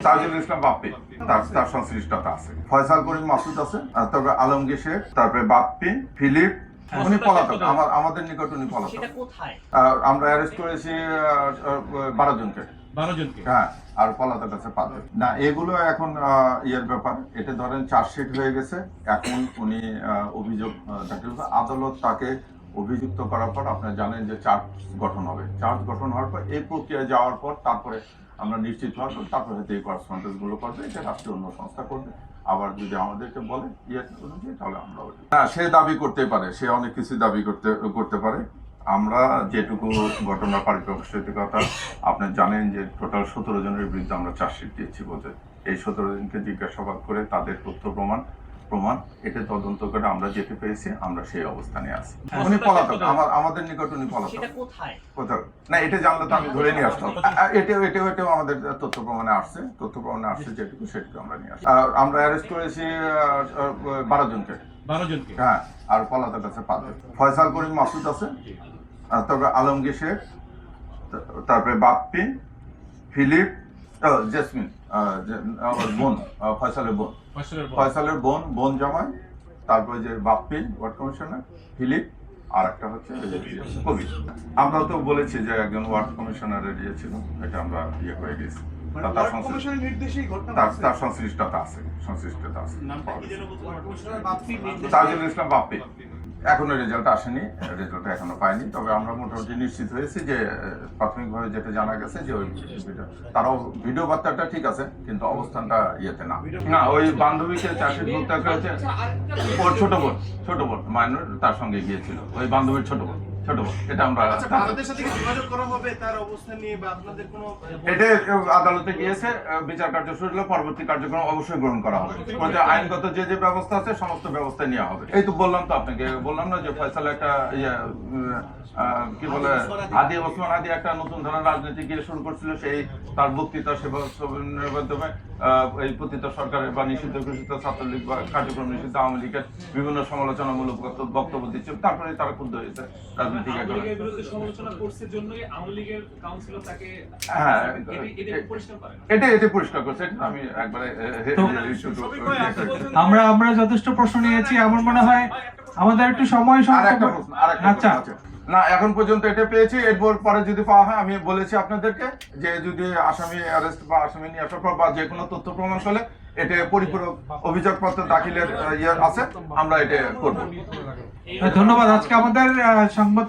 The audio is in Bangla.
তাজুল ইসলাম বাপ্পি তার সংশ্লিষ্টতা আছে, ফয়সাল করিম মাসুদ আছে, তারপরে আলমগীর শেখ, তারপরে বাপ্পি, ফিলিপ, উনি পলাতক, আমাদের নিকট উনি পলাতক। আমরা অ্যারেস্ট করেছি 12 জনকে। হ্যাঁ, আর পলাতক আছে 5 জন। না, এগুলো এখন ইয়ের ব্যাপার। এটা ধরেন চার্জশিট হয়ে গেছে, এখন উনি অভিযোগ দাখিল, আদালত তাকে অভিযুক্ত করার পর আপনারা জানেন যে চার্জ গঠন হবে। চার্জ গঠন হওয়ার পর এই প্রক্রিয়ায় যাওয়ার পর তারপরে আমরা নিশ্চিত হওয়ার পর তারপরে হয়তো এই করেসপন্ডেন্স গুলো করবে, এটা রাষ্ট্রীয় অন্য সংস্থা করবে। আবার যদি আমাদেরকে বলে ইয়ে অনুযায়ী, তাহলে আমরা সে দাবি করতে পারে, সে অনেক কিছু দাবি করতে পারে। আমরা যেটুকু ঘটনা পারিপ্রেক্ষিকতা আপনি জানেন যে টোটাল 17 জনের বিরুদ্ধে আমরা চার্জশিট দিয়েছি বলতে, এই 17 জনকে জিজ্ঞাসাবাদ করে তাদের তথ্য প্রমাণ এটা তদন্ত করে আমরা যেতে পেরেছি, আমরা সেই অবস্থানে আছি। উনি পলাতক, আমাদের নিকট উনি পলাতক। কোথাও না, এটা জানলে তো আমি ধরে নিয়ে আসতাম। এটাও আমাদের তথ্য প্রমাণে আসছে, যেটুকু সেটুকু আমরা নিয়ে আসছি। আমরা অ্যারেস্ট করেছি 12 জনকে। হ্যাঁ, আর পলাতক আছে 5 জন। ফয়সাল করিম মাসুদ আছে, তারপরে আলমগীর শেখ, তারপরে বাপ্পি, ফিলিপ, জেসমিন, বোন, ফয়সালের বোন জামাই, তারপরে যে বাপ্পি ওয়ার্ড কমিশনার, ফিলিপ, আর একটা হচ্ছে কবি। আমরা তো বলেছি যে একজন ওয়ার্ড কমিশনারের ইয়ে ছিল, এটা আমরা ইয়ে করে গেছি। তার সংশ্লিষ্টতা আছে। তাজুল ইসলাম বাপ্পি এখনো রেজাল্ট আসেনি, রেজাল্ট এখনো পাইনি, তবে আমরা মোটামুটি নিশ্চিত হয়েছি যে প্রাথমিকভাবে যেটা জানা গেছে যে ওই তারাও ভিডিও বার্তাটা ঠিক আছে, কিন্তু অবস্থানটা ইয়েতে না। ওই বান্ধবীকে চাষির হত্যা করেছে, ওর ছোট বোন মাইনর তার সঙ্গে গিয়েছিল, ওই বান্ধবীর ছোট বোন। এটা আমরা এটা আদালতে গিয়েছে, বিচার কার্য শুরু হলে পরবর্তী কার্যক্রম অবশ্যই গ্রহণ করা হবে। আইনগত যে ব্যবস্থা আছে সমস্ত ব্যবস্থা নেওয়া হবে। এই তো বললাম তো আপনাকে, বললাম না যে ফয়সাল একটা কি বলে ওসমান হাদি একটা নতুন ধরনের রাজনীতি গিয়ে শুরু করছিল, সেই তার বক্তৃতা সেবার মাধ্যমে এই পতিত সরকারের বা নিষিদ্ধ ঘোষিত ছাত্রলীগ বা কার্যক্রম নিষিদ্ধ আওয়ামী লীগের বিভিন্ন সমালোচনামূলক বক্তব্য দিচ্ছে, তারপরে তারা ক্ষুব্ধ হয়েছে রাজনীতিক। হ্যাঁ, এটা পরিষ্কার করছে, আমি একবারে আমরা যথেষ্ট প্রশ্ন নিয়েছি। আমার মনে হয় আমাদের একটু সময় আচ্ছা না, এখন পর্যন্ত এটা পেয়েছি। এরপর পরে যদি পাওয়া হয়, আমি বলেছি আপনাদেরকে যে যদি আসামি অ্যারেস্ট বা আসামি নিয়ে আসার পর বা যে কোনো তথ্য প্রমাণ হলে এটা পরিপূরক অভিযোগপত্র দাখিলের ইয়ে আছে, আমরা এটা করবো। ধন্যবাদ। আজকে আমাদের সংবাদ